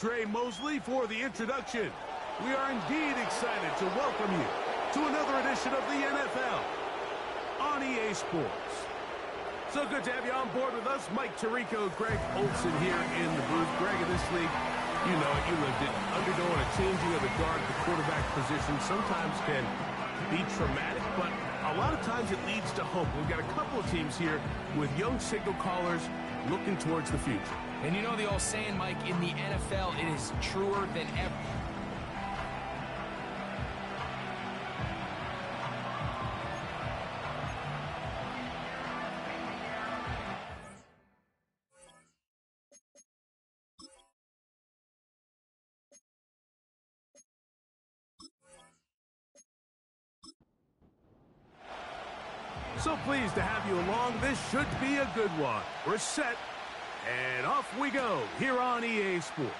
Trey Mosley for the introduction. We are indeed excited to welcome you to another edition of the NFL on EA Sports. So good to have you on board with us. Mike Tirico, Greg Olsen here in the booth. Greg, in this league, you know it, you lived it. Undergoing a changing of the guard, the quarterback position sometimes can be traumatic, but a lot of times it leads to hope. We've got a couple of teams here with young signal callers looking towards the future. And you know the old saying, Mike, in the NFL, it is truer than ever. So pleased to have you along. This should be a good one. We're set, and off we go here on EA Sports.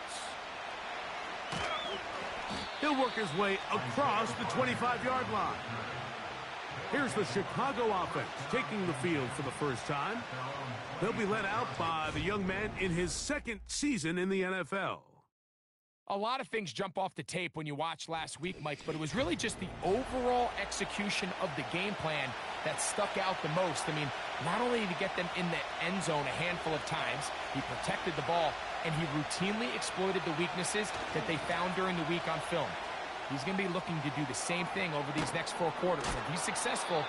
He'll work his way across the 25-yard line. Here's the Chicago offense taking the field for the first time. They'll be led out by the young man in his second season in the NFL. A lot of things jump off the tape when you watched last week, Mike, but it was really just the overall execution of the game plan that stuck out the most. I mean, not only did he get them in the end zone a handful of times, he protected the ball, and he routinely exploited the weaknesses that they found during the week on film. He's going to be looking to do the same thing over these next 4 quarters. If he's successful,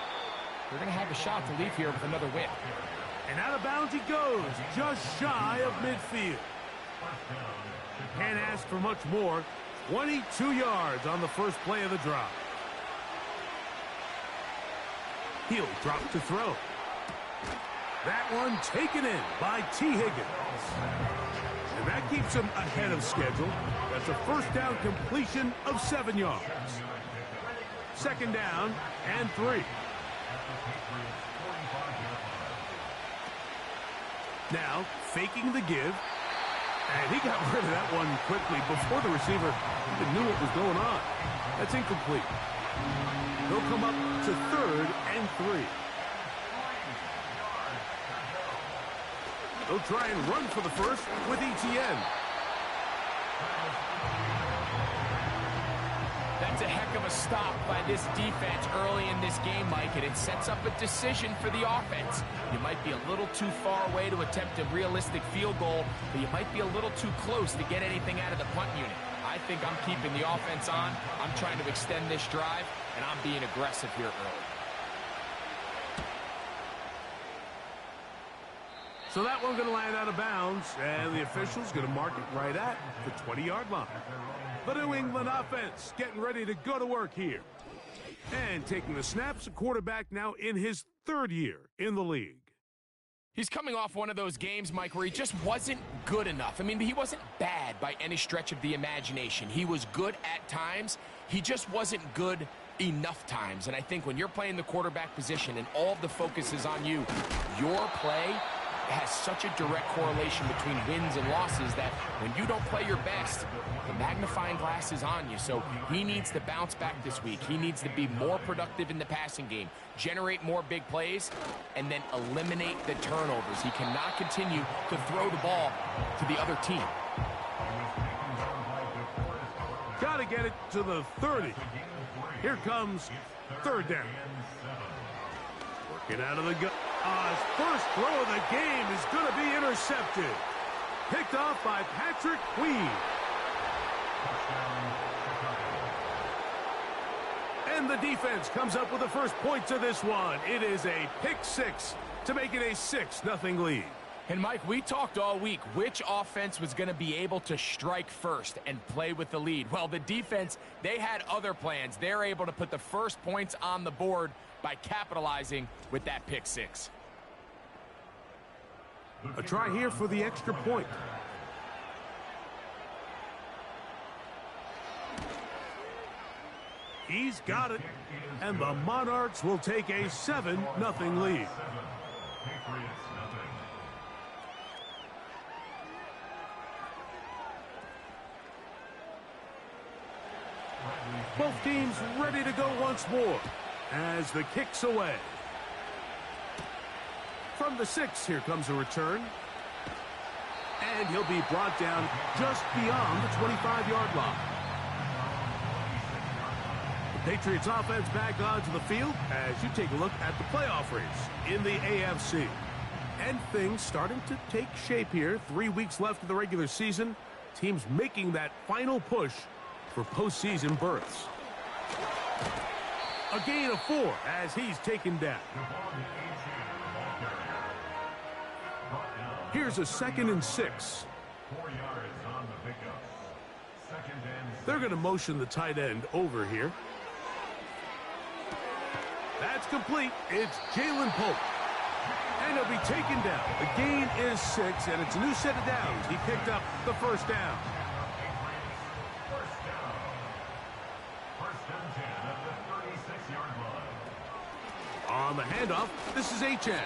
they're going to have a shot to leave here with another win. And out of bounds he goes, just shy of midfield. Can't ask for much more. 22 yards on the first play of the drive. He'll drop to throw. That one taken in by T. Higgins. And that keeps him ahead of schedule. That's a first down completion of 7 yards. Second down and 3. Now, faking the give. And he got rid of that one quickly before the receiver even knew what was going on. That's incomplete. They'll come up to 3rd and 3. They'll try and run for the first with ETN. That's a heck of a stop by this defense early in this game, Mike, and it sets up a decision for the offense. You might be a little too far away to attempt a realistic field goal, but you might be a little too close to get anything out of the punt unit. I think I'm keeping the offense on. I'm trying to extend this drive, and I'm being aggressive here early. So that one's going to land out of bounds, and the official's going to mark it right at the 20-yard line. The New England offense getting ready to go to work here. And taking the snaps, a quarterback now in his 3rd year in the league. He's coming off one of those games, Mike, where he just wasn't good enough. I mean, he wasn't bad by any stretch of the imagination. He was good at times. He just wasn't good enough times. And I think when you're playing the quarterback position and all of the focus is on you, your play has such a direct correlation between wins and losses that when you don't play your best, the magnifying glass is on you. So he needs to bounce back this week. He needs to be more productive in the passing game, generate more big plays, and then eliminate the turnovers. He cannot continue to throw the ball to the other team. Got to get it to the 30. Here comes 3rd down. Working out of the gun. His first throw of the game is going to be intercepted. Picked off by Patrick Queen. And the defense comes up with the first points of this one. It is a pick 6 to make it a 6-0 lead. And, Mike, we talked all week which offense was going to be able to strike first and play with the lead. Well, the defense, they had other plans. They're able to put the first points on the board by capitalizing with that pick 6. A try here for the extra point. He's got it, and the Monarchs will take a 7-0 lead. Both teams ready to go once more as the kick's away. From the 6, here comes a return. And he'll be brought down just beyond the 25-yard line. The Patriots offense back onto the field as you take a look at the playoff race in the AFC. And things starting to take shape here. 3 weeks left of the regular season. Teams making that final push for postseason berths. A gain of 4 as he's taken down. Here's a 2nd and 6. They're going to motion the tight end over here. That's complete. It's Jalen Pope. And he'll be taken down. The gain is 6, and it's a new set of downs. He picked up the first down. On the handoff, this is Achane.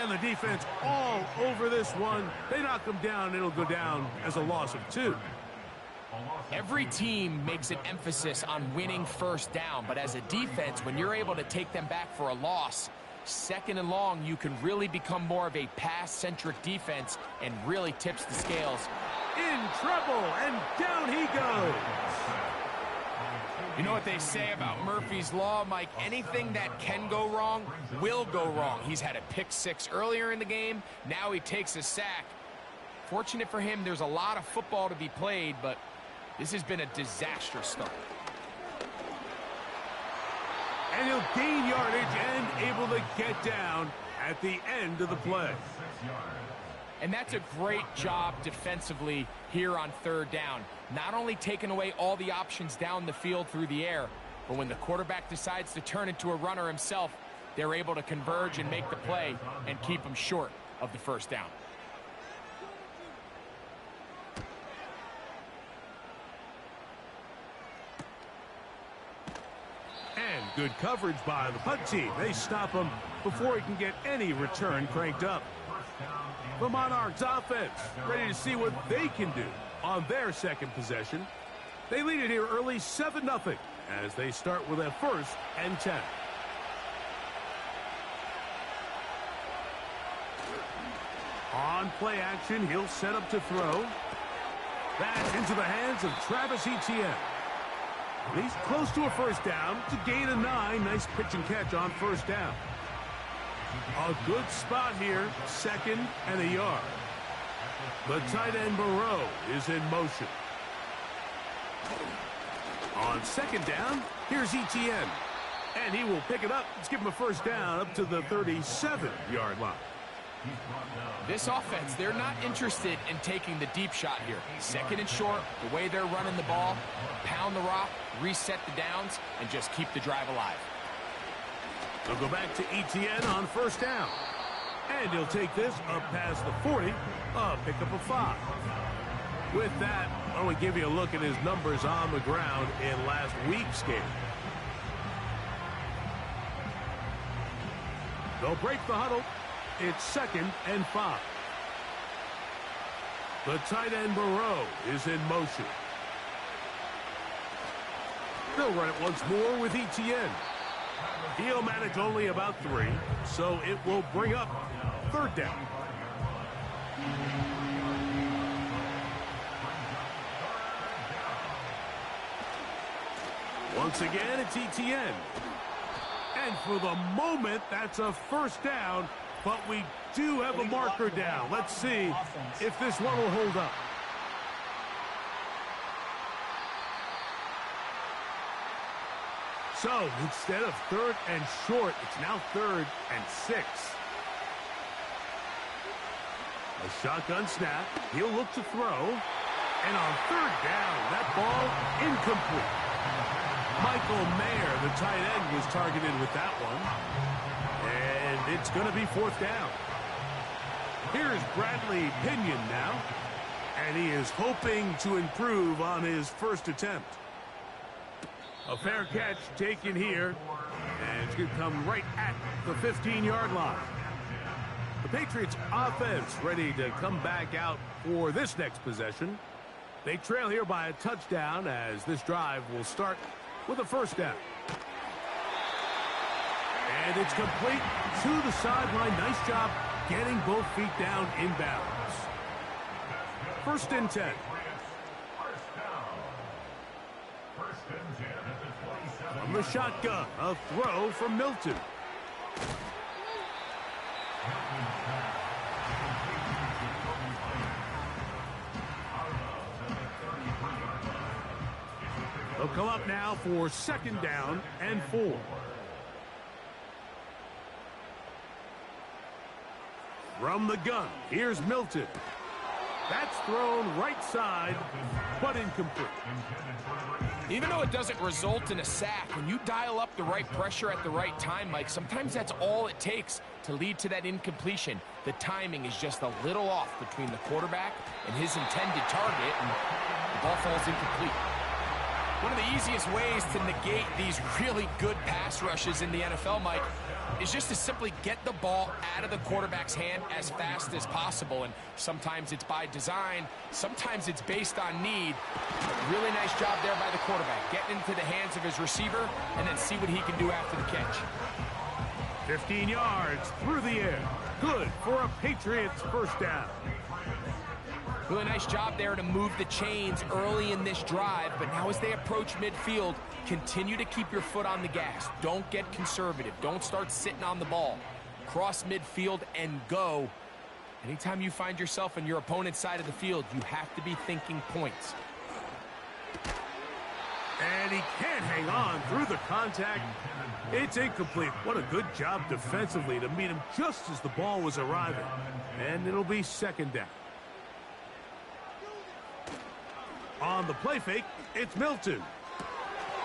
And the defense all over this one. They knock him down, and it'll go down as a loss of 2. Every team makes an emphasis on winning first down, but as a defense, when you're able to take them back for a loss, 2nd and long, you can really become more of a pass-centric defense and really tips the scales. In trouble, and down he goes. You know what they say about Murphy's Law, Mike? Anything that can go wrong will go wrong. He's had a pick 6 earlier in the game. Now he takes a sack. Fortunate for him, there's a lot of football to be played, but this has been a disastrous start. And he'll gain yardage and able to get down at the end of the play. And that's a great job defensively here on 3rd down. Not only taking away all the options down the field through the air, but when the quarterback decides to turn into a runner himself, they're able to converge and make the play and keep him short of the first down. And good coverage by the punt team. They stop him before he can get any return cranked up. The Monarchs offense ready to see what they can do on their second possession. They lead it here early 7-0 as they start with a 1st and 10. On play action, he'll set up to throw. That's into the hands of Travis Etienne. He's close to a first down to gain a 9. Nice pitch and catch on first down. A good spot here, 2nd and a yard. The tight end Moreau is in motion. On 2nd down, here's Etienne. And he will pick it up. Let's give him a first down up to the 37-yard line. This offense, they're not interested in taking the deep shot here. 2nd and short, the way they're running the ball, pound the rock, reset the downs, and just keep the drive alive. They'll go back to Etienne on first down. And he'll take this up past the 40, pick up a 5. With that, I want to give you a look at his numbers on the ground in last week's game. They'll break the huddle. It's 2nd and 5. The tight end Moreau is in motion. They'll run it once more with Etienne. He'll manage only about 3, so it will bring up 3rd down. Once again, it's Etienne. And for the moment, that's a first down, but we do have a marker down. Let's see if this one will hold up. So instead of 3rd and short, it's now 3rd and 6. A shotgun snap. He'll look to throw. And on 3rd down, that ball incomplete. Michael Mayer, the tight end, was targeted with that one. And it's going to be 4th down. Here's Bradley Pinion now. And he is hoping to improve on his first attempt. A fair catch taken here, and it's going to come right at the 15-yard line. The Patriots offense ready to come back out for this next possession. They trail here by a touchdown as this drive will start with a first down. And it's complete to the sideline. Nice job getting both feet down inbounds. First and 10. From the shotgun, a throw from Milton. They'll come up now for second down and 4. From the gun, here's Milton. That's thrown right side, but incomplete. Even though it doesn't result in a sack, when you dial up the right pressure at the right time, Mike, sometimes that's all it takes to lead to that incompletion. The timing is just a little off between the quarterback and his intended target, and the ball falls incomplete. One of the easiest ways to negate these really good pass rushes in the NFL, Mike, is just to simply get the ball out of the quarterback's hand as fast as possible. And sometimes it's by design, sometimes it's based on need. Really nice job there by the quarterback, getting into the hands of his receiver and then see what he can do after the catch. 15 yards through the air. Good for a Patriots first down. Really nice job there to move the chains early in this drive, but now as they approach midfield, continue to keep your foot on the gas. Don't get conservative. Don't start sitting on the ball. Cross midfield and go. Anytime you find yourself on your opponent's side of the field, you have to be thinking points. And he can't hang on through the contact. It's incomplete. What a good job defensively to meet him just as the ball was arriving. And it'll be second down. On the play fake, it's Milton.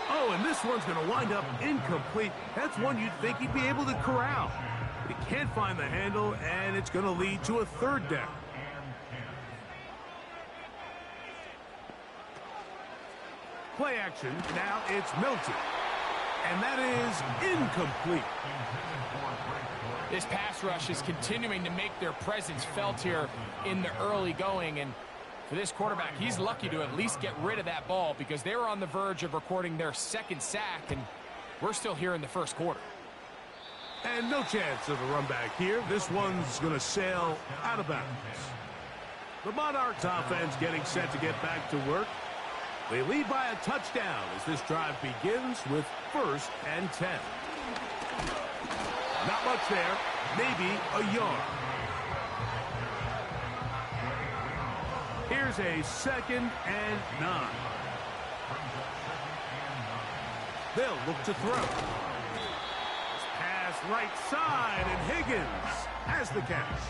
Oh, and this one's going to wind up incomplete. That's one you'd think he'd be able to corral. He can't find the handle, and it's going to lead to a third down. Play action. Now it's Milton. And that is incomplete. This pass rush is continuing to make their presence felt here in the early going, and for this quarterback, he's lucky to at least get rid of that ball because they were on the verge of recording their second sack, and we're still here in the first quarter. And no chance of a run back here. This one's going to sail out of bounds. The Monarchs offense getting set to get back to work. They lead by a touchdown as this drive begins with first and 10. Not much there, maybe a yard. Here's a second and 9. They'll look to throw. Pass right side, and Higgins has the catch.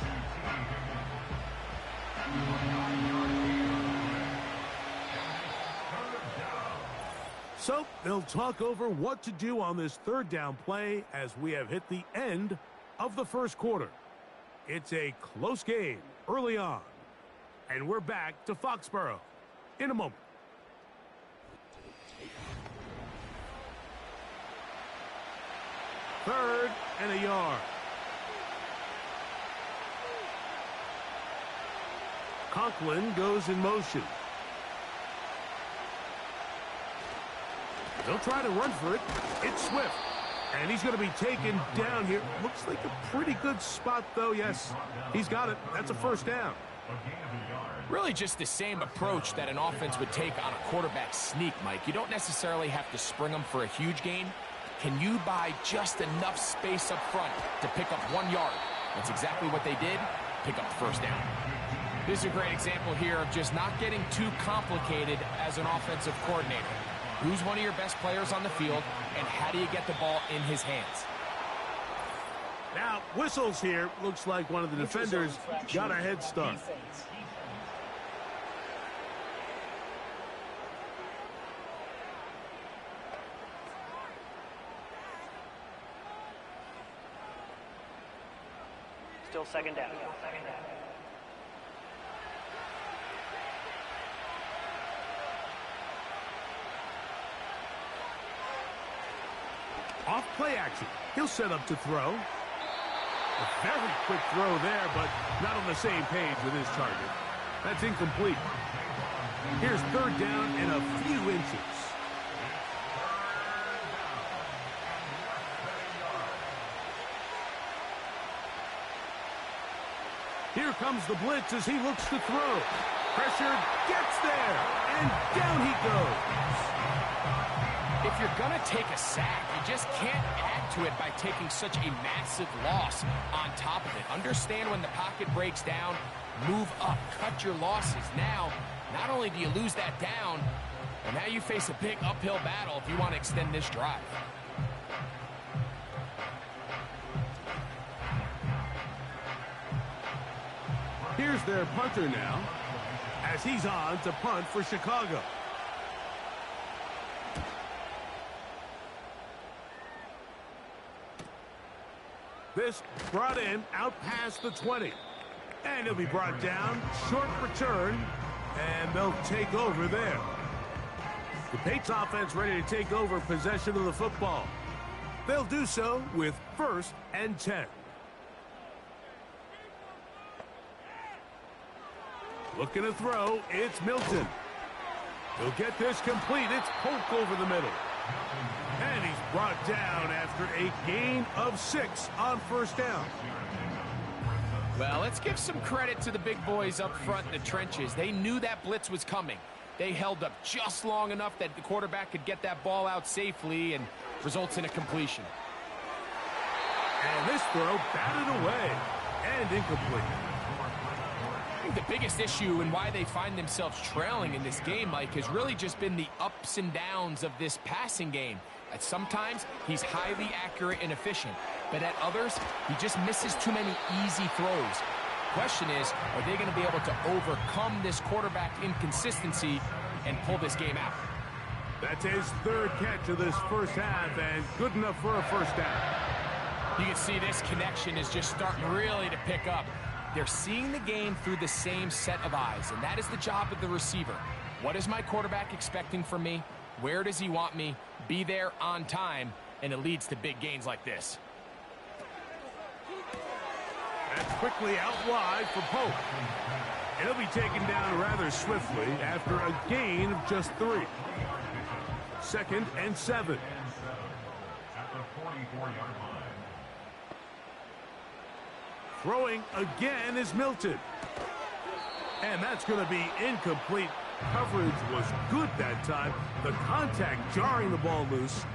So they'll talk over what to do on this third down play as we have hit the end of the first quarter. It's a close game early on. And we're back to Foxborough in a moment. Third and a yard. Conklin goes in motion. They'll try to run for it. It's Swift. And he's going to be taken down here. Looks like a pretty good spot, though. Yes, he's got it. That's a first down. Really just the same approach that an offense would take on a quarterback sneak, Mike. You don't necessarily have to spring them for a huge gain. Can you buy just enough space up front to pick up 1 yard? That's exactly what they did. Pick up the first down. This is a great example here of just not getting too complicated as an offensive coordinator. Who's one of your best players on the field, and how do you get the ball in his hands? Now, whistles here. Looks like one of the defenders got a head start. Still second down. Off play action. He'll set up to throw. A very quick throw there, but not on the same page with his target. That's incomplete. Here's third down in a few inches. Here comes the blitz as he looks to throw. Pressure gets there, and down he goes. If you're going to take a sack, you just can't add to it by taking such a massive loss on top of it. Understand when the pocket breaks down, move up, cut your losses. Now, not only do you lose that down, but now you face a big uphill battle if you want to extend this drive. Here's their punter now, as he's on to punt for Chicago. This brought in out past the 20. And he'll be brought down, short return, and they'll take over there. The Patriots offense ready to take over possession of the football. They'll do so with 1st and 10. Looking to throw, it's Milton. He'll get this complete. It's Polk over the middle. And he's brought down after a gain of 6 on 1st down. Well, let's give some credit to the big boys up front in the trenches. They knew that blitz was coming. They held up just long enough that the quarterback could get that ball out safely and results in a completion. And this throw batted away and incomplete. I think the biggest issue and why they find themselves trailing in this game, Mike, has really just been the ups and downs of this passing game. At sometimes, he's highly accurate and efficient, but at others, he just misses too many easy throws. Question is, are they going to be able to overcome this quarterback inconsistency and pull this game out? That's his 3rd catch of this first half, and good enough for a 1st down. You can see this connection is just starting really to pick up. They're seeing the game through the same set of eyes, and that is the job of the receiver. What is my quarterback expecting from me? Where does he want me? Be there on time, and it leads to big gains like this. That's quickly out wide for Pope. And he'll be taken down rather swiftly after a gain of just 3. 2nd and 7. Throwing again is Milton. And that's going to be incomplete. Coverage was good that time. The contact jarring the ball loose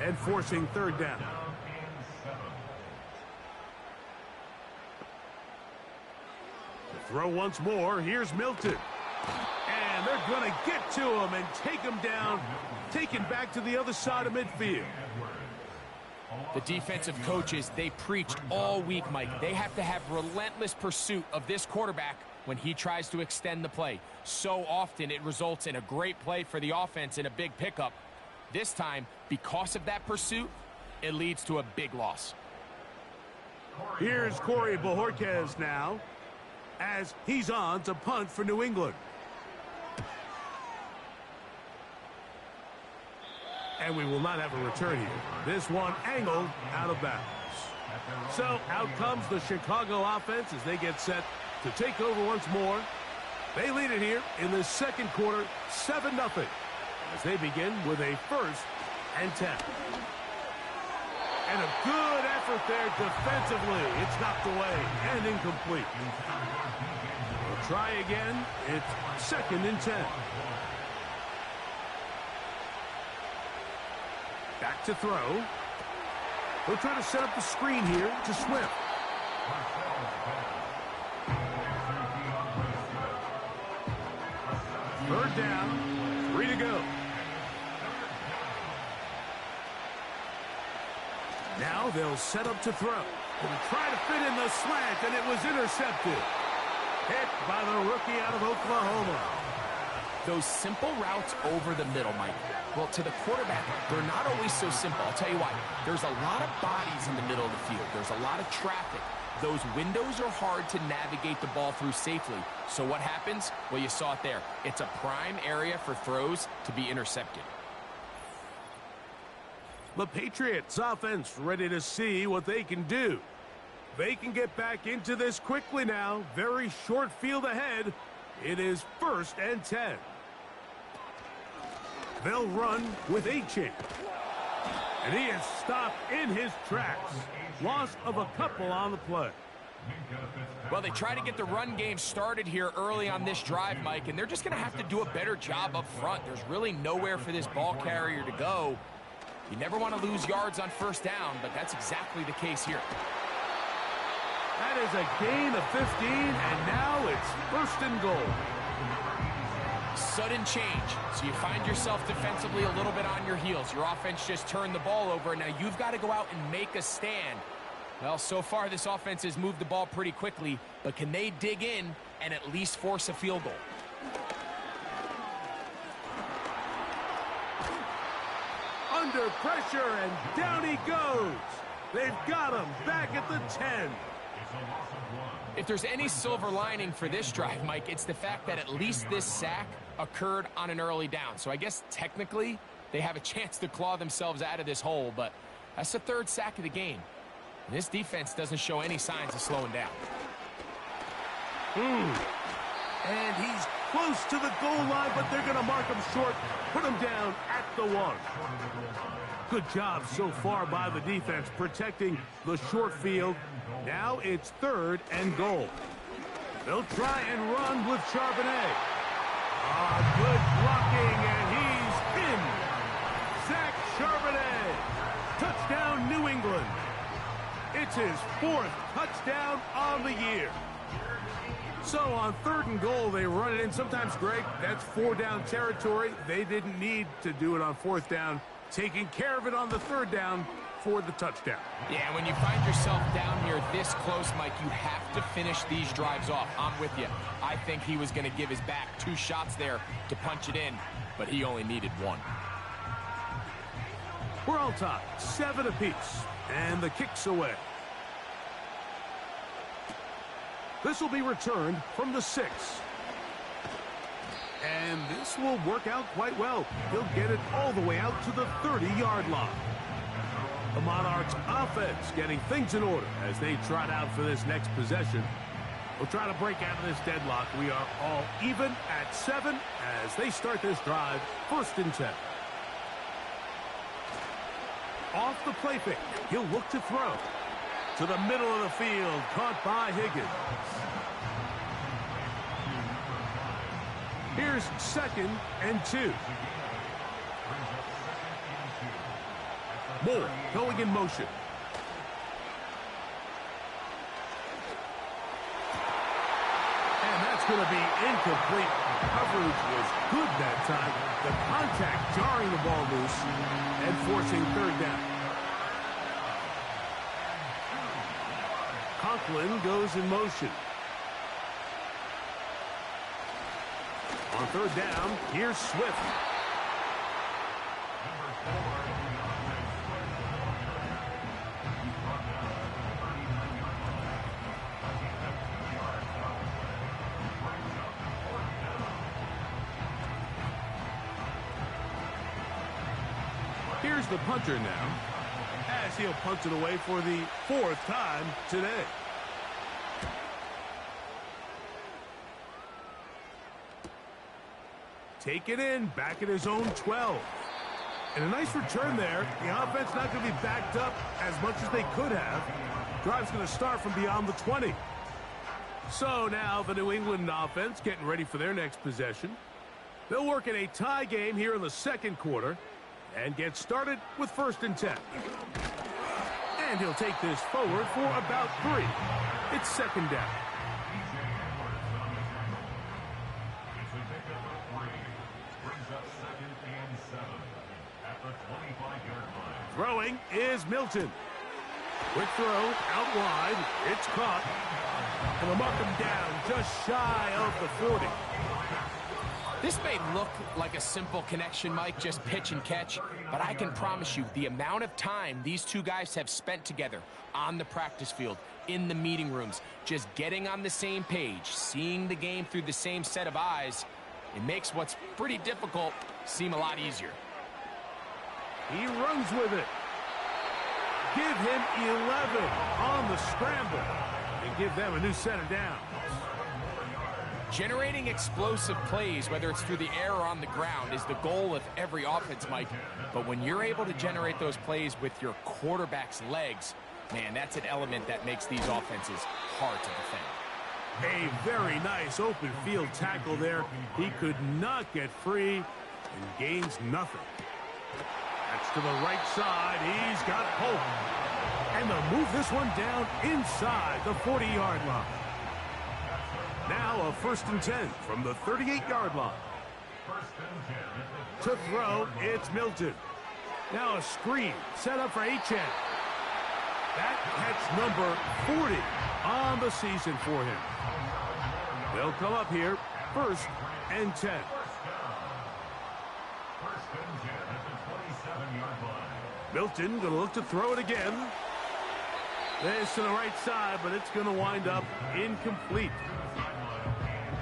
and forcing 3rd down. The throw once more. Here's Milton. And they're going to get to him and take him down, taken back to the other side of midfield. The defensive coaches, they preached all week, Mike. They have to have relentless pursuit of this quarterback when he tries to extend the play. So often it results in a great play for the offense and a big pickup. This time, because of that pursuit, it leads to a big loss. Here's Corey Bojorquez now, as he's on to punt for New England. And we will not have a return here. This one angled out of bounds. So out comes the Chicago offense as they get set to take over once more. They lead it here in the 2nd quarter, 7-0, as they begin with a 1st and 10. And a good effort there defensively. It's knocked away and incomplete. We'll try again. It's 2nd and 10. Back to throw. They'll try to set up the screen here to Swift. Third down, 3 to go. Now they'll set up to throw. They'll try to fit in the slant, and it was intercepted. Hit by the rookie out of Oklahoma. Those simple routes over the middle, Mike. Well, to the quarterback, they're not always so simple. I'll tell you why. There's a lot of bodies in the middle of the field. There's a lot of traffic. Those windows are hard to navigate the ball through safely. So what happens? Well, you saw it there. It's a prime area for throws to be intercepted. The Patriots offense ready to see what they can do. They can get back into this quickly now. Very short field ahead. It is 1st and 10. They'll run with Achane. And he is stopped in his tracks. Loss of a couple on the play. Well, they try to get the run game started here early on this drive, Mike, and they're just going to have to do a better job up front. There's really nowhere for this ball carrier to go. You never want to lose yards on first down, but that's exactly the case here. That is a gain of 15, and now it's first and goal. Sudden change. So you find yourself defensively a little bit on your heels. Your offense just turned the ball over. Now you've got to go out and make a stand. Well, so far this offense has moved the ball pretty quickly, but can they dig in and at least force a field goal? Under pressure, and down he goes. They've got him back at the 10. If there's any silver lining for this drive, Mike, it's the fact that at least this sack occurred on an early down. So I guess technically they have a chance to claw themselves out of this hole, but that's the third sack of the game. And this defense doesn't show any signs of slowing down. And he's close to the goal line, but they're going to mark him short, put him down at the 1. Good job so far by the defense protecting the short field. Now it's third and goal. They'll try and run with Charbonnet. Good blocking, and he's in. Zach Charbonnet. Touchdown, New England. It's his 4th touchdown on the year. So on third and goal, they run it in. Sometimes, Greg, that's 4-down territory. They didn't need to do it on 4th down. Taking care of it on the 3rd down for the touchdown. Yeah, when you find yourself down here this close, Mike, you have to finish these drives off. I'm with you. I think he was going to give his back 2 shots there to punch it in, but he only needed 1. We're all tied, 7 apiece, and the kick's away. This will be returned from the 6. And this will work out quite well. He'll get it all the way out to the 30-yard line. The Monarchs offense getting things in order as they trot out for this next possession. We'll try to break out of this deadlock. We are all even at 7 as they start this drive, 1st and 10. Off the play fake, he'll look to throw. To the middle of the field, caught by Higgins. Here's 2nd and 2. Moore going in motion. And that's going to be incomplete. Coverage was good that time. The contact jarring the ball loose and forcing 3rd down. Conklin goes in motion. On 3rd down, here's Swift. Here's the punter now, as he'll punt it away for the 4th time today. Take it in, back at his own 12. And a nice return there. The offense not going to be backed up as much as they could have. Drive's going to start from beyond the 20. So now the New England offense getting ready for their next possession. They'll work in a tie game here in the 2nd quarter and get started with 1st and 10. And he'll take this forward for about 3. It's 2nd down. Throwing is Milton. Quick throw out wide. It's caught. And they'll mark him down just shy of the 40. This may look like a simple connection, Mike, just pitch and catch, but I can promise you the amount of time these two guys have spent together on the practice field, in the meeting rooms, just getting on the same page, seeing the game through the same set of eyes, it makes what's pretty difficult seem a lot easier. He runs with it. Give him 11 on the scramble and give them a new set of downs. Generating explosive plays, whether it's through the air or on the ground, is the goal of every offense, Mike. But when you're able to generate those plays with your quarterback's legs, Man, that's an element that makes these offenses hard to defend. A very nice open field tackle there. He could not get free and gains nothing. That's to the right side. He's got Polk. And they'll move this one down inside the 40-yard line. Now a 1st and 10 from the 38-yard line. To throw, it's Milton. Now a screen set up for Achane. That catch number 40 on the season for him. They'll come up here, 1st and 10. Milton going to look to throw it again. This to the right side, but it's going to wind up incomplete.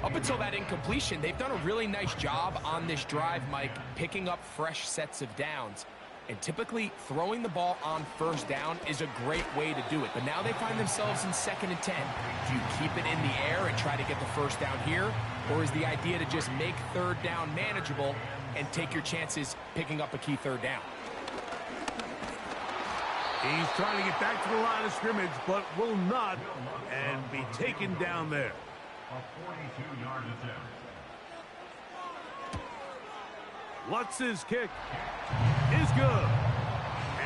Up until that incompletion, they've done a really nice job on this drive, Mike, picking up fresh sets of downs. And typically, throwing the ball on 1st down is a great way to do it. But now they find themselves in 2nd and 10. Do you keep it in the air and try to get the 1st down here? Or is the idea to just make 3rd down manageable and take your chances picking up a key 3rd down? He's trying to get back to the line of scrimmage, but will not, and be taken down there. A 42-yard attempt. Lutz's kick is good.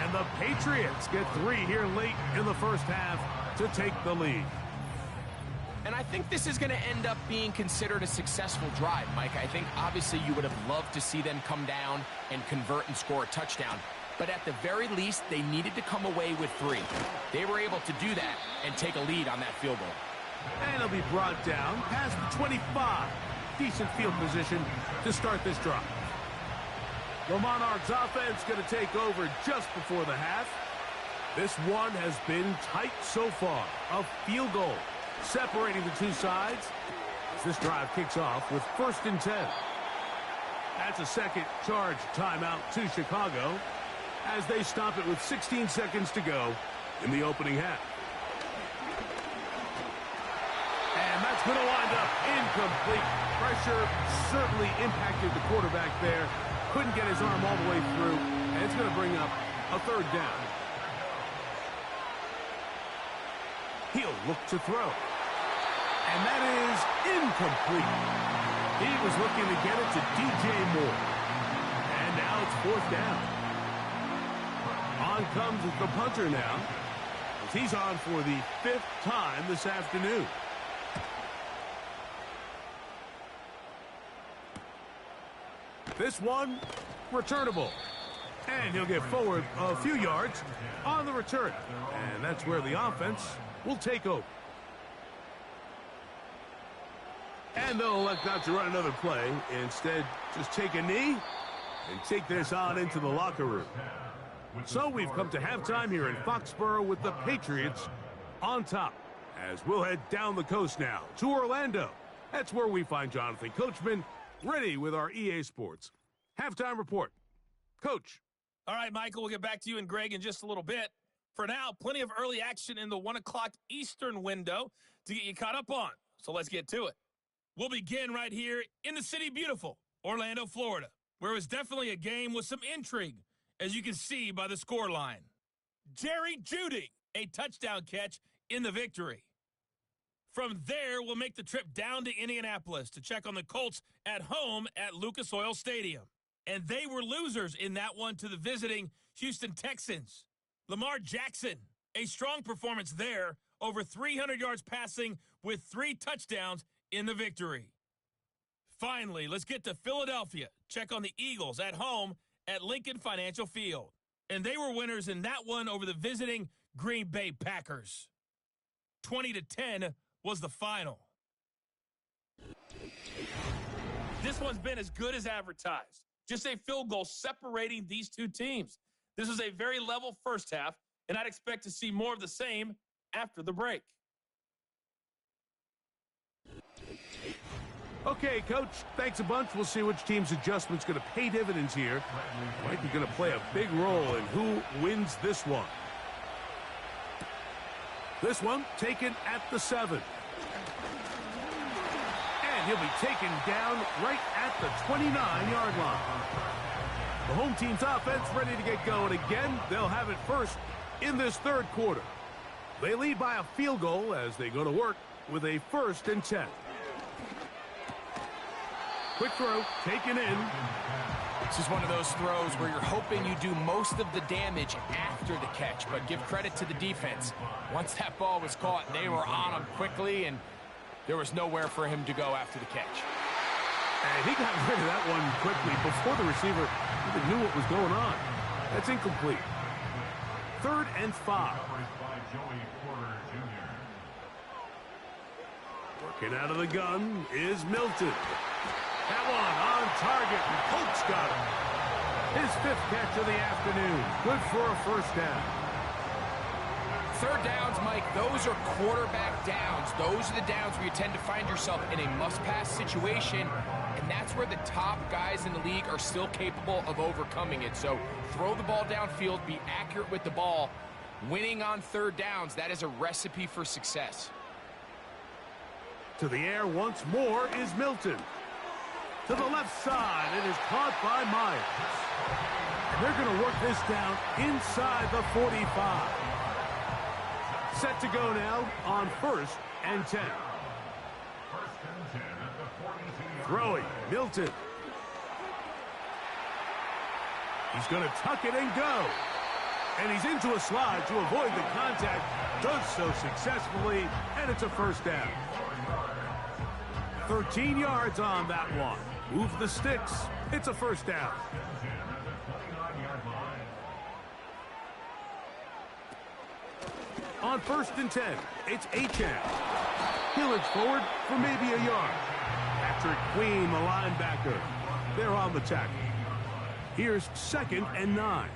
And the Patriots get 3 here late in the 1st half to take the lead. And I think this is going to end up being considered a successful drive, Mike. I think obviously you would have loved to see them come down and convert and score a touchdown. But at the very least, they needed to come away with 3. They were able to do that and take a lead on that field goal. And it'll be brought down past the 25. Decent field position to start this drive. The Monarchs offense going to take over just before the half. This one has been tight so far. A field goal separating the two sides as this drive kicks off with 1st and 10. That's a second charge timeout to Chicago as they stop it with 16 seconds to go in the opening half. And that's going to wind up incomplete. Pressure certainly impacted the quarterback there. Couldn't get his arm all the way through, and it's going to bring up a 3rd down. He'll look to throw. And that is incomplete. He was looking to get it to DJ Moore. And now it's 4th down. On comes the punter now, as he's on for the 5th time this afternoon. This one, returnable. And he'll get forward a few yards on the return. And that's where the offense will take over. And they'll elect not to run another play. Instead, just take a knee and take this on into the locker room. So we've come to halftime here in Foxborough with the Patriots on top. As we'll head down the coast now to Orlando. That's where we find Jonathan Coachman ready with our EA Sports halftime report. Coach. All right, Michael, we'll get back to you and Greg in just a little bit. For now, plenty of early action in the 1 o'clock Eastern window to get you caught up on. So let's get to it. We'll begin right here in the city beautiful, Orlando, Florida, where it was definitely a game with some intrigue, as you can see by the score line. Jerry Jeudy, a touchdown catch in the victory. From there, we'll make the trip down to Indianapolis to check on the Colts at home at Lucas Oil Stadium. And they were losers in that one to the visiting Houston Texans. Lamar Jackson, a strong performance there, over 300 yards passing with 3 touchdowns in the victory. Finally, let's get to Philadelphia. Check on the Eagles at home at Lincoln Financial Field. And they were winners in that one over the visiting Green Bay Packers. 20-10 was the final. This one's been as good as advertised. Just a field goal separating these two teams. This was a very level first half, and I'd expect to see more of the same after the break. Okay, Coach, thanks a bunch. We'll see which team's adjustment's going to pay dividends here. Might be going to play a big role in who wins this one. This one taken at the 7. And he'll be taken down right at the 29-yard line. The home team's offense ready to get going again. They'll have it first in this third quarter. They lead by a field goal as they go to work with a 1st and 10. Quick throw, taken in. This is one of those throws where you're hoping you do most of the damage after the catch, but give credit to the defense. Once that ball was caught, they were on him quickly, and there was nowhere for him to go after the catch. And he got rid of that one quickly before the receiver even knew what was going on. That's incomplete. 3rd and 5. Working out of the gun is Milton. That one on target, and Colts got him. His 5th catch of the afternoon. Good for a 1st down. 3rd downs, Mike, those are quarterback downs. Those are the downs where you tend to find yourself in a must-pass situation, and that's where the top guys in the league are still capable of overcoming it. So throw the ball downfield, be accurate with the ball. Winning on 3rd downs, that is a recipe for success. To the air once more is Milton. To the left side, it is caught by Myers. And they're going to work this down inside the 45. Set to go now on 1st and 10. Throwing, Milton. He's going to tuck it and go. And he's into a slide to avoid the contact. Does so successfully, and it's a 1st down. 13 yards on that one. Move the sticks. It's a 1st down. On 1st and 10, it's Achane. Hillage forward for maybe a yard. Patrick Queen, the linebacker. They're on the tackle. Here's 2nd and 9.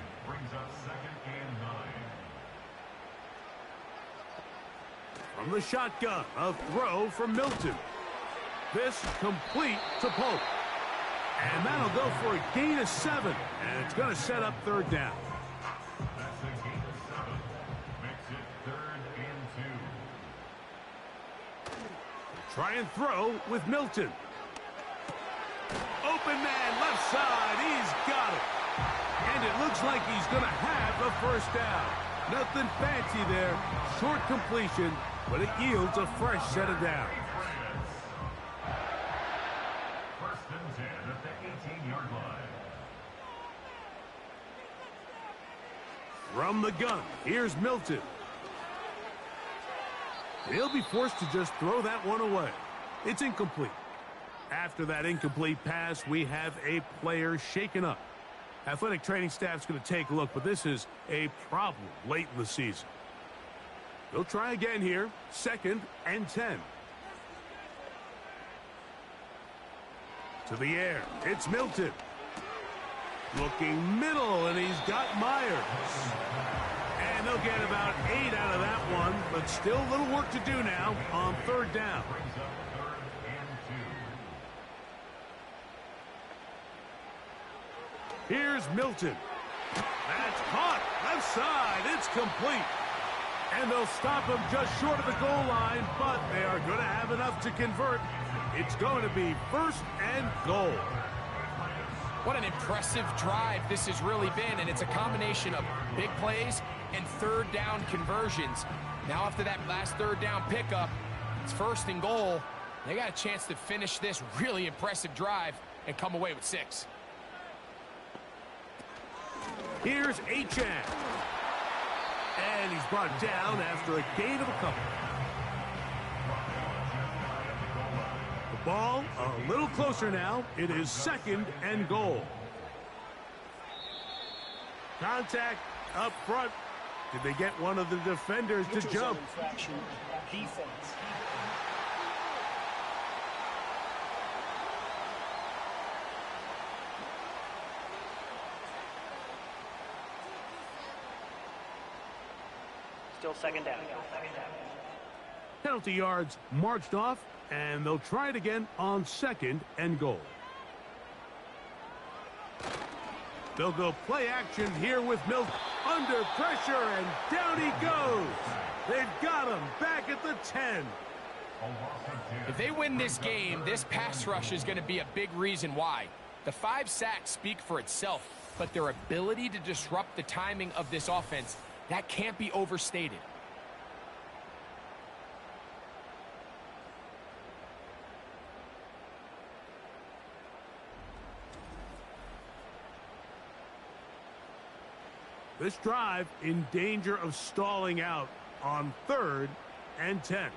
From the shotgun, a throw from Milton. This complete to Pope. And that'll go for a gain of 7. And it's going to set up 3rd down. Try and throw with Milton. Open man, left side. He's got it. And it looks like he's going to have the 1st down. Nothing fancy there. Short completion, but it yields a fresh set of downs. From the gun, here's Milton. He'll be forced to just throw that one away. It's incomplete. After that incomplete pass, we have a player shaken up. Athletic training staff's going to take a look, but this is a problem late in the season. They'll try again here. 2nd and 10. To the air. It's Milton. Looking middle, and he's got Myers. And they'll get about 8 out of that one, but still a little work to do now on 3rd down. Here's Milton. That's caught. Left side. It's complete. And they'll stop him just short of the goal line, but they are going to have enough to convert. It's going to be 1st and goal. What an impressive drive this has really been, and it's a combination of big plays and 3rd down conversions. Now after that last 3rd down pickup, it's 1st and goal. They got a chance to finish this really impressive drive and come away with 6. Here's Achane. And he's brought down after a gain of a couple. The ball a little closer now. It is 2nd and goal. Contact up front. Did they get one of the defenders to jump? Infraction, defense. Still 2nd down. Penalty yards marched off, and they'll try it again on 2nd and goal. They'll go play action here with Milton. Under pressure, and down he goes. They've got him back at the 10. If they win this game, this pass rush is going to be a big reason why. The 5 sacks speak for itself, but their ability to disrupt the timing of this offense, that can't be overstated. This drive in danger of stalling out on 3rd and 10.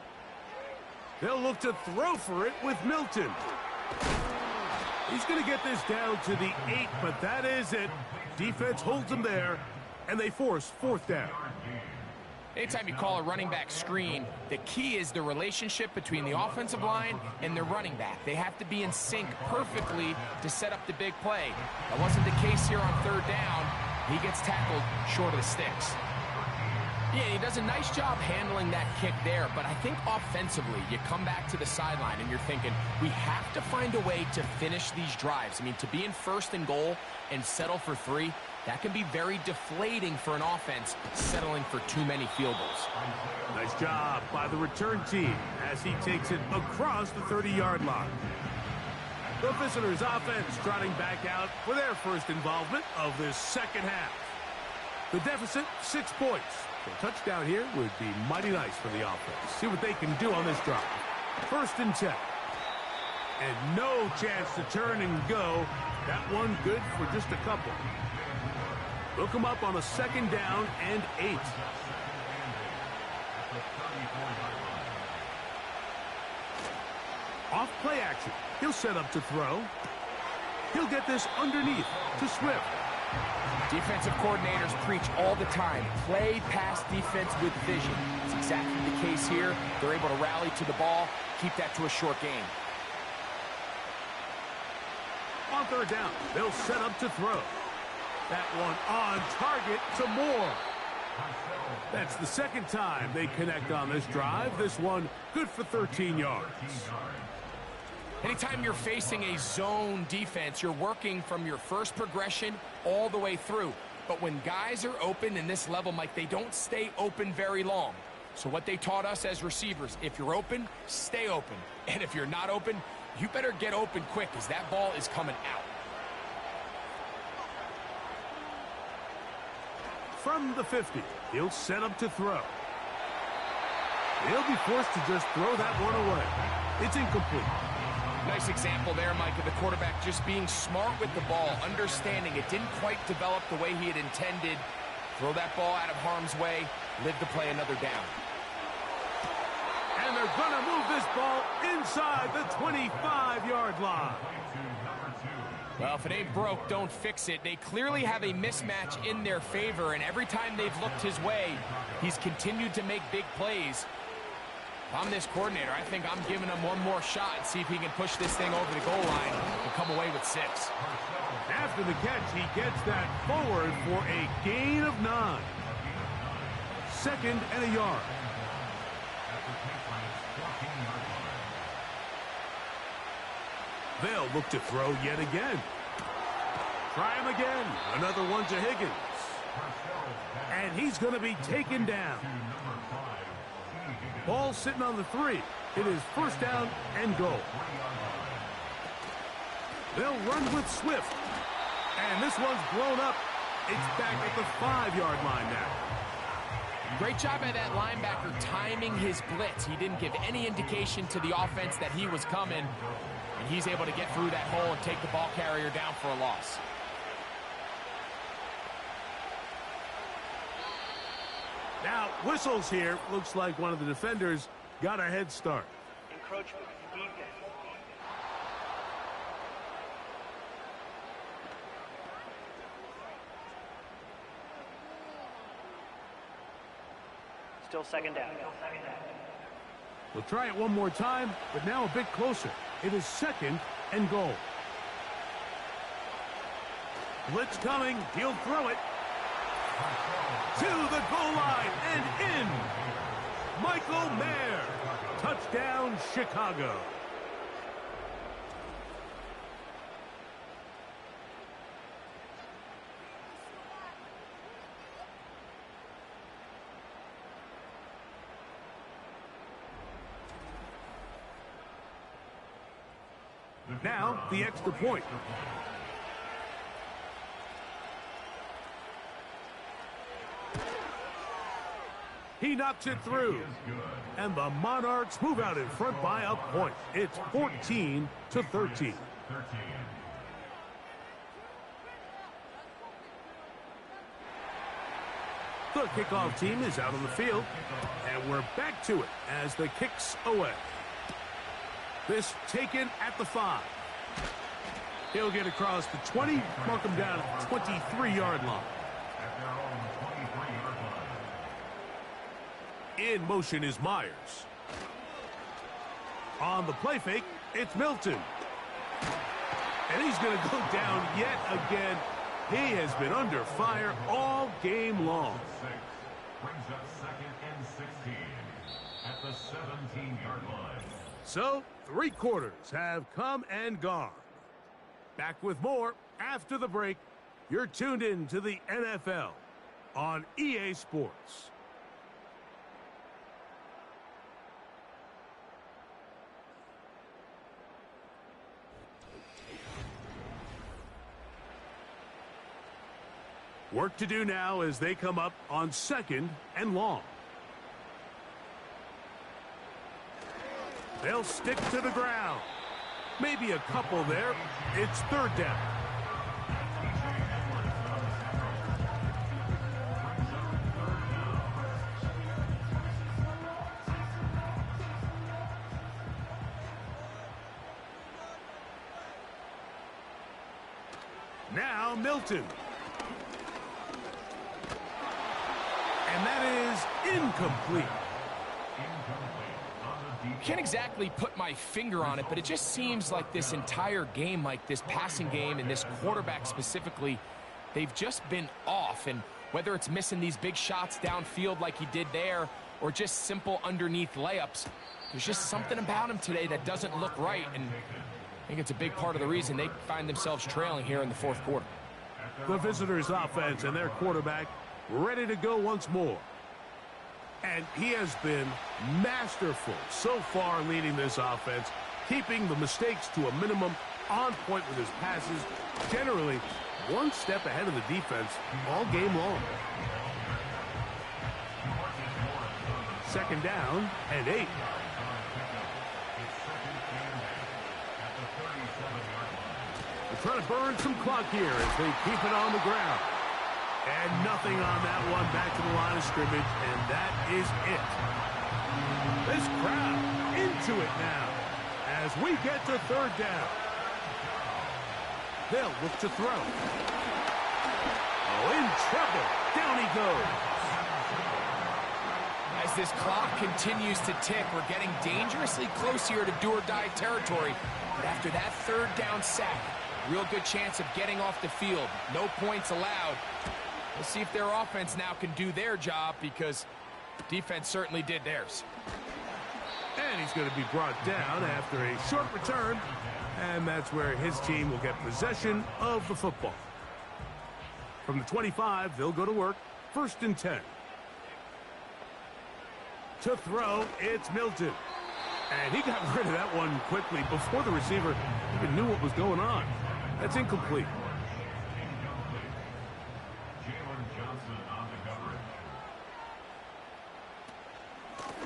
They'll look to throw for it with Milton. He's going to get this down to the 8, but that is it. Defense holds him there, and they force 4th down. Anytime you call a running back screen, the key is the relationship between the offensive line and the running back. They have to be in sync perfectly to set up the big play. That wasn't the case here on 3rd down. He gets tackled short of the sticks. Yeah, he does a nice job handling that kick there, but I think offensively, you come back to the sideline and you're thinking, we have to find a way to finish these drives. I mean, to be in 1st and goal and settle for 3, that can be very deflating for an offense settling for too many field goals. Nice job by the return team as he takes it across the 30-yard line. The visitors' offense trotting back out for their first involvement of this second half. The deficit, 6 points. So a touchdown here would be mighty nice for the offense. See what they can do on this drive. 1st and 10. And no chance to turn and go. That one good for just a couple. Look him up on a 2nd down and 8. Off play action. He'll set up to throw. He'll get this underneath to Swift. Defensive coordinators preach all the time, play pass defense with vision. It's exactly the case here. They're able to rally to the ball, keep that to a short game. On 3rd down, they'll set up to throw. That one on target to Moore. That's the 2nd time they connect on this drive. This one good for 13 yards. Anytime you're facing a zone defense, you're working from your first progression all the way through. But when guys are open in this level, Mike, they don't stay open very long. So what they taught us as receivers, if you're open, stay open. And if you're not open, you better get open quick because that ball is coming out. From the 50, he'll set up to throw. He'll be forced to just throw that one away. It's incomplete. Nice example there, Mike, of the quarterback just being smart with the ball, understanding it didn't quite develop the way he had intended. Throw that ball out of harm's way, live to play another down. And they're going to move this ball inside the 25-yard line. Well, if it ain't broke, don't fix it. They clearly have a mismatch in their favor, and every time they've looked his way, he's continued to make big plays. If I'm this coordinator, I think I'm giving him one more shot and see if he can push this thing over the goal line and come away with 6. After the catch, he gets that forward for a gain of 9. 2nd and a yard. They'll look to throw yet again. Try him again. Another one to Higgins. And he's going to be taken down. Ball sitting on the 3. It is 1st down and goal. They'll run with Swift. And this one's blown up. It's back at the 5-yard line now. Great job by that linebacker timing his blitz. He didn't give any indication to the offense that he was coming. And he's able to get through that hole and take the ball carrier down for a loss. Now, whistles here. Looks like one of the defenders got a head start. Encroachment, defense. Still 2nd down. We'll try it one more time, but now a bit closer. It is 2nd and goal. Blitz coming. He'll throw it. To the goal line and in. Michael Mayer. Touchdown, Chicago. Now, the extra point. He knocks it through. And the Monarchs move out in front by a point. It's 14-13. The kickoff team is out on the field, and we're back to it as the kick's away. This taken at the 5. He'll get across the 20, mark him down at the 23-yard line. In motion is Myers. On the play fake, it's Milton. And he's going to go down yet again. He has been under fire all game long. Brings up 2nd and 16 at the 17-yard line. So, 3 quarters have come and gone. Back with more after the break. You're tuned in to the NFL on EA Sports. Work to do now as they come up on 2nd and long. They'll stick to the ground. Maybe a couple there. It's 3rd down. Now Milton. And that is incomplete. Can't exactly put my finger on it, but it just seems like this entire game, like this passing game and this quarterback specifically, they've just been off. And whether it's missing these big shots downfield like he did there or just simple underneath layups, there's just something about him today that doesn't look right. And I think it's a big part of the reason they find themselves trailing here in the 4th quarter. The visitors' offense and their quarterback ready to go once more. And he has been masterful so far leading this offense, keeping the mistakes to a minimum, on point with his passes, generally one step ahead of the defense all game long. 2nd down and 8. They're trying to burn some clock here as they keep it on the ground. And nothing on that one, back to the line of scrimmage, and that is it. This crowd into it now as we get to 3rd down. They'll look to throw. Oh, in trouble. Down he goes. As this clock continues to tick, we're getting dangerously close here to do-or-die territory. But after that 3rd down sack, real good chance of getting off the field. No points allowed. We'll see if their offense now can do their job, because defense certainly did theirs. And he's going to be brought down after a short return, and that's where his team will get possession of the football. From the 25, they'll go to work. 1st and 10. To throw, it's Milton. And he got rid of that one quickly before the receiver even knew what was going on. That's incomplete.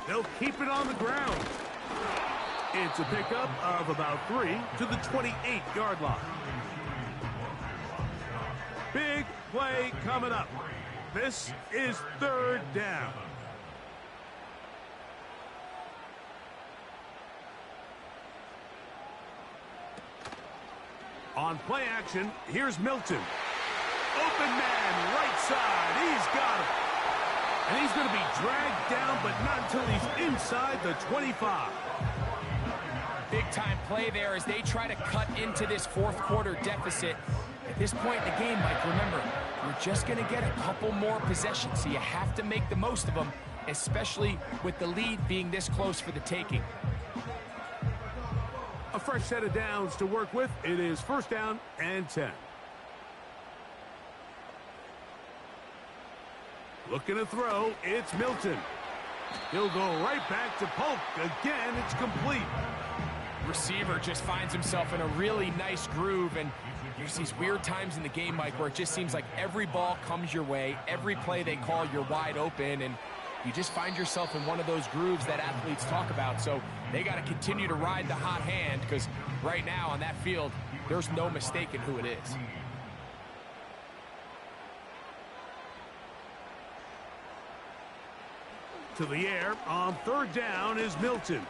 They'll keep it on the ground. It's a pickup of about 3 to the 28-yard line. Big play coming up. This is 3rd down. On play action, here's Milton. Open man, right side. He's got him. And he's going to be dragged down, but not until he's inside the 25. Big-time play there as they try to cut into this 4th quarter deficit. At this point in the game, Mike, remember, you're just going to get a couple more possessions, so you have to make the most of them, especially with the lead being this close for the taking. A fresh set of downs to work with. It is 1st down and 10. Looking to throw, it's Milton. He'll go right back to Polk. Again, it's complete. Receiver just finds himself in a really nice groove, and there's these weird times in the game, Mike, where it just seems like every ball comes your way, every play they call, you're wide open, and you just find yourself in one of those grooves that athletes talk about. So they got to continue to ride the hot hand, because right now on that field, there's no mistaking who it is. to the air on third down is Milton.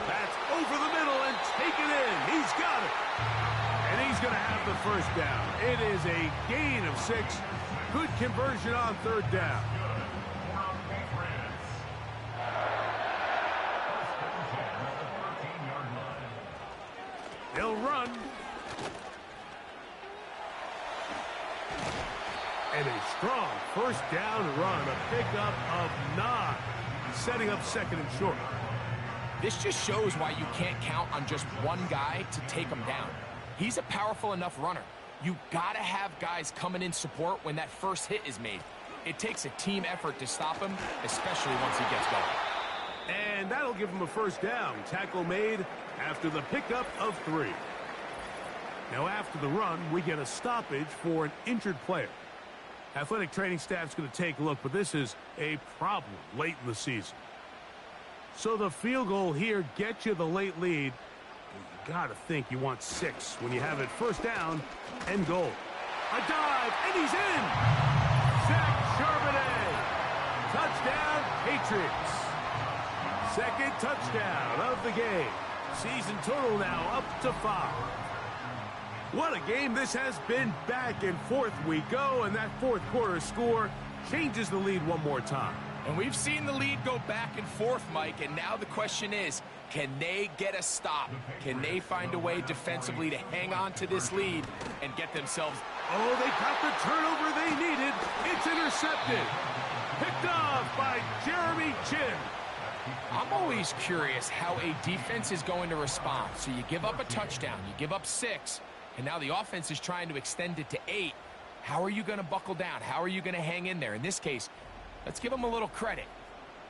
That's over the middle and taken in. He's got it. And he's going to have the first down. It is a gain of 6. Good conversion on third down. They'll run. And a strong first down run, a pickup of 9, setting up second and short. This just shows why you can't count on just one guy to take him down. He's a powerful enough runner. You gotta have guys coming in support when that first hit is made. It takes a team effort to stop him, especially once he gets going. And that'll give him a first down. Tackle made after the pickup of 3. Now after the run, we get a stoppage for an injured player. Athletic training staff's going to take a look, but this is a problem late in the season. So the field goal here gets you the late lead. You got to think you want 6 when you have it first down and goal. A dive, and he's in! Zach Charbonnet! Touchdown, Patriots! Second touchdown of the game. Season total now up to 5. What a game this has been. Back and forth we go, and that fourth quarter score changes the lead one more time. And we've seen the lead go back and forth, Mike, and now the question is, can they get a stop? Can they find a way defensively to hang on to this lead and get themselves... Oh, they got the turnover they needed. It's intercepted. Picked off by Jeremy Chinn. I'm always curious how a defense is going to respond. So you give up a touchdown, you give up 6, and now the offense is trying to extend it to 8. How are you going to buckle down? How are you going to hang in there? In this case, let's give them a little credit.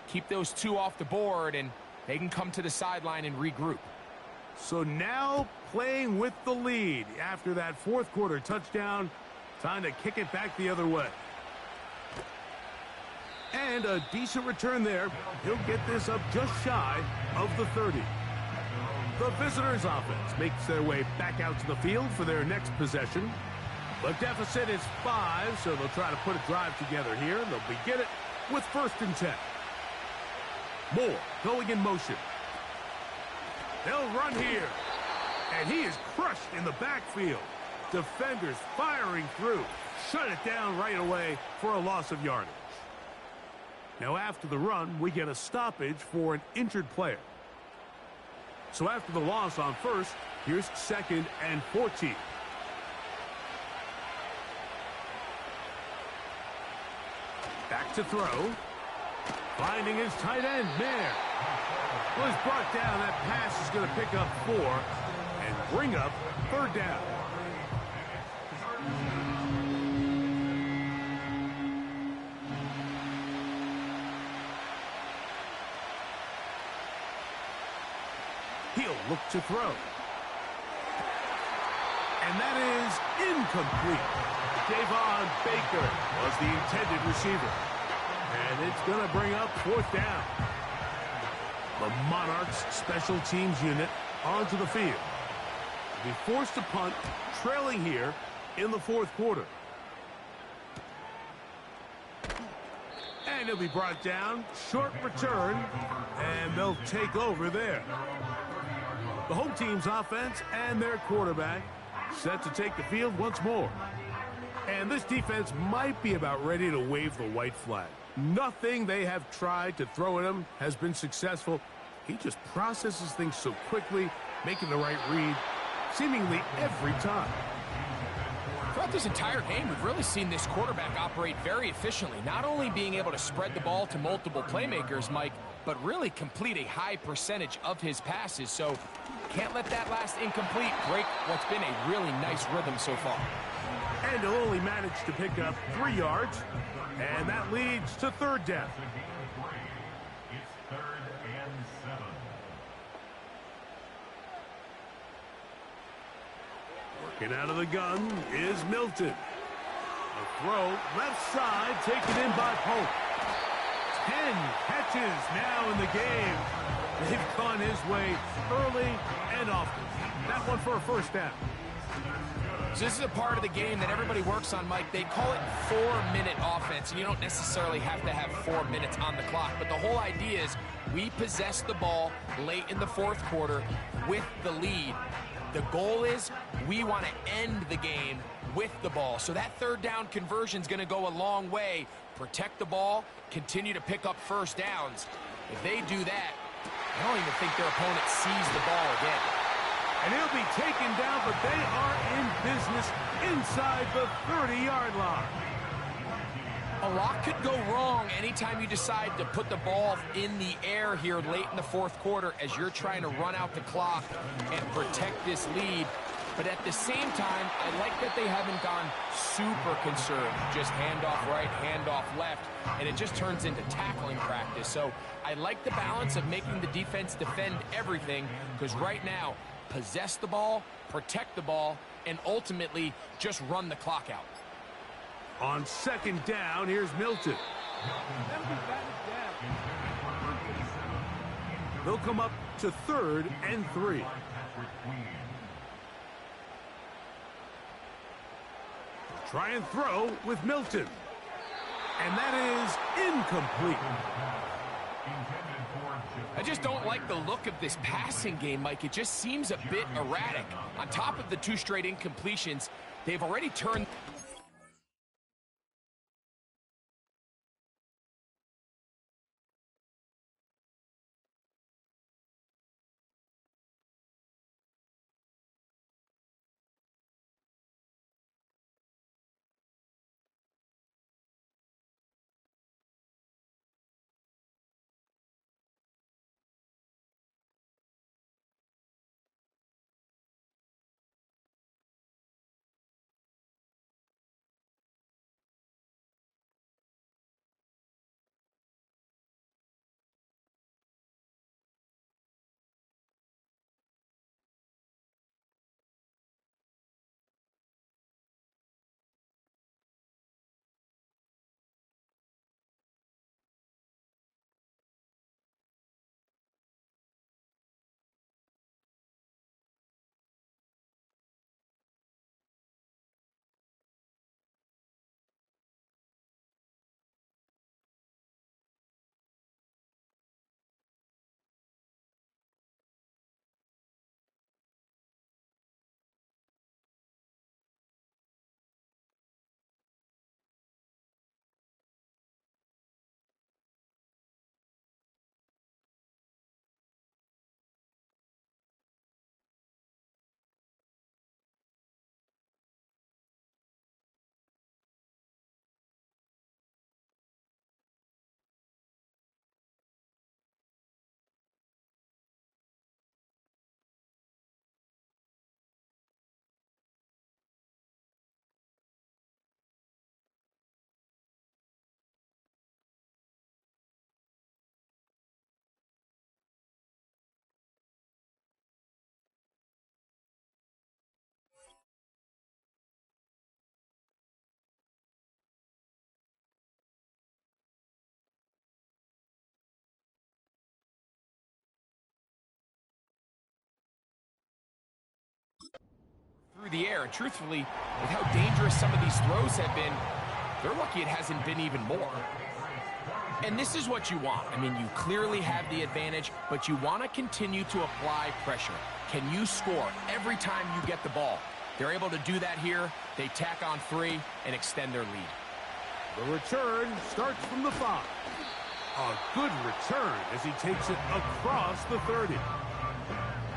Keep those 2 off the board, and they can come to the sideline and regroup. So now playing with the lead after that fourth quarter touchdown. Time to kick it back the other way. And a decent return there. He'll get this up just shy of the 30. The visitors' offense makes their way back out to the field for their next possession. The deficit is 5, so they'll try to put a drive together here. They'll begin it with 1st and 10. Moore going in motion. They'll run here. And he is crushed in the backfield. Defenders firing through. Shut it down right away for a loss of yardage. Now after the run, we get a stoppage for an injured player. So after the loss on 1st, here's 2nd and 14. Back to throw. Finding his tight end, Mayer. Was brought down. That pass is going to pick up 4 and bring up 3rd down. He'll look to throw. And that is incomplete. Davon Baker was the intended receiver. And it's going to bring up 4th down. The Monarchs special teams unit onto the field. Be forced to punt, trailing here in the 4th quarter. And he'll be brought down. Short return. And they'll take over there. The home team's offense and their quarterback set to take the field once more. And this defense might be about ready to wave the white flag. Nothing they have tried to throw at him has been successful. He just processes things so quickly, making the right read seemingly every time. Throughout this entire game, we've really seen this quarterback operate very efficiently, not only being able to spread the ball to multiple playmakers, Mike, but really complete a high percentage of his passes. So can't let that last incomplete break what's been a really nice rhythm so far. And he'll only manage to pick up 3 yards, and that leads to 3rd down. It's 3rd and 7. Working out of the gun is Milton. A throw left side taken in by Pope. 10 catches now in the game. They've gone his way early and often. That one for a first down. So this is a part of the game that everybody works on, Mike. They call it 4-minute offense, and you don't necessarily have to have 4 minutes on the clock. But the whole idea is we possess the ball late in the fourth quarter with the lead. The goal is we want to end the game with the ball. So that third down conversion is going to go a long way. Protect the ball, continue to pick up first downs. If they do that, I don't even think their opponent sees the ball again. And he'll be taken down, but they are in business inside the 30-yard line. A lot could go wrong anytime you decide to put the ball in the air here late in the fourth quarter as you're trying to run out the clock and protect this lead. But at the same time, I like that they haven't gone super conserved. Just handoff right, handoff left, and it just turns into tackling practice. So I like the balance of making the defense defend everything, because right now, possess the ball, protect the ball, and ultimately just run the clock out. On second down, here's Milton. They'll come up to 3rd and 3. Try and throw with Milton. And that is incomplete. I just don't like the look of this passing game, Mike. It just seems a bit erratic. On top of the 2 straight incompletions, they've already turned... through the air. And truthfully, with how dangerous some of these throws have been, they're lucky it hasn't been even more. And this is what you want. I mean, you clearly have the advantage, but you want to continue to apply pressure. Can you score every time you get the ball? They're able to do that here. They tack on 3 and extend their lead. The return starts from the 5. A good return as he takes it across the 30.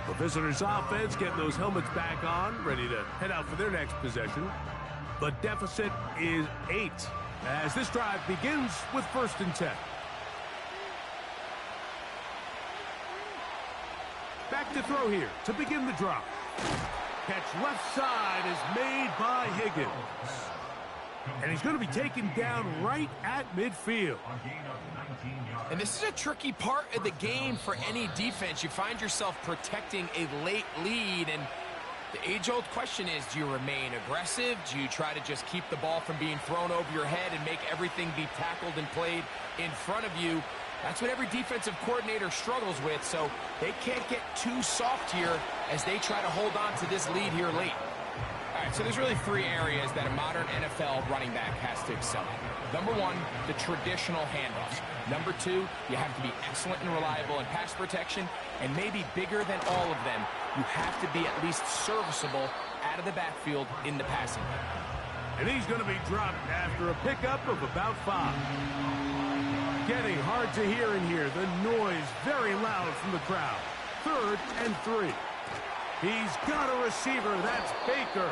The visitors' offense getting those helmets back on, ready to head out for their next possession. The deficit is 8 as this drive begins with 1st and 10. Back to throw here to begin the drive. Catch left side is made by Higgins. And he's going to be taken down right at midfield. And this is a tricky part of the game for any defense. You find yourself protecting a late lead, and the age-old question is, do you remain aggressive? Do you try to just keep the ball from being thrown over your head and make everything be tackled and played in front of you? That's what every defensive coordinator struggles with, so they can't get too soft here as they try to hold on to this lead here late. All right, so there's really three areas that a modern NFL running back has to excel at. Number one, the traditional handoffs. Number two, you have to be excellent and reliable in pass protection, and maybe bigger than all of them, you have to be at least serviceable out of the backfield in the passing game. And he's going to be dropped after a pickup of about 5. Getting hard to hear in here. The noise very loud from the crowd. 3rd and 3. He's got a receiver. That's Baker.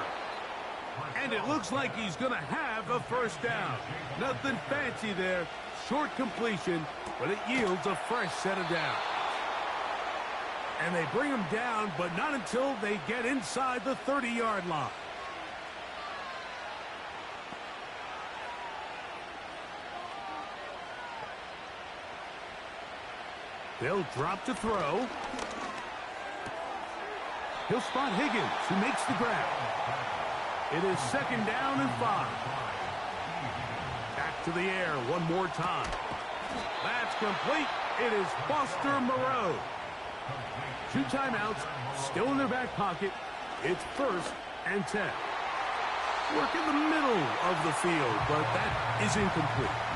And it looks like he's going to have a first down. Nothing fancy there. Short completion, but it yields a fresh set of downs. And they bring him down, but not until they get inside the 30-yard line. They'll drop to throw. He'll spot Higgins, who makes the grab. It is 2nd down and 5. Back to the air one more time. That's complete. It is Foster Moreau. 2 timeouts, still in their back pocket. It's 1st and 10. Work in the middle of the field, but that is incomplete.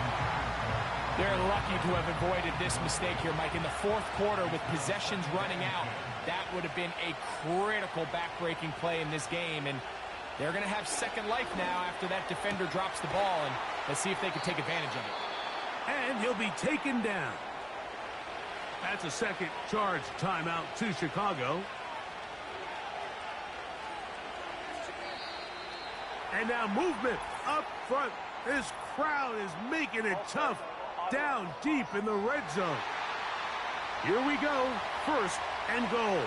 They're lucky to have avoided this mistake here, Mike. In the 4th quarter, with possessions running out, that would have been a critical back-breaking play in this game. And they're going to have second life now after that defender drops the ball. And let's see if they can take advantage of it. And he'll be taken down. That's a second charge timeout to Chicago. And now movement up front. This crowd is making it tough down deep in the red zone. Here we go. 1st and goal.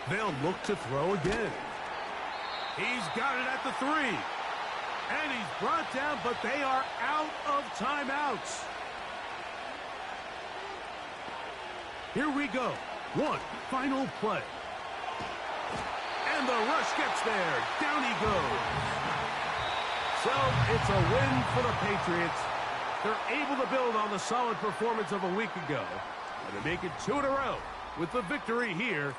They'll look to throw again. He's got it at the 3. And he's brought down, but they are out of timeouts. Here we go. One final play. And the rush gets there. Down he goes. So it's a win for the Patriots. They're able to build on the solid performance of a week ago. And they make it 2 in a row with the victory here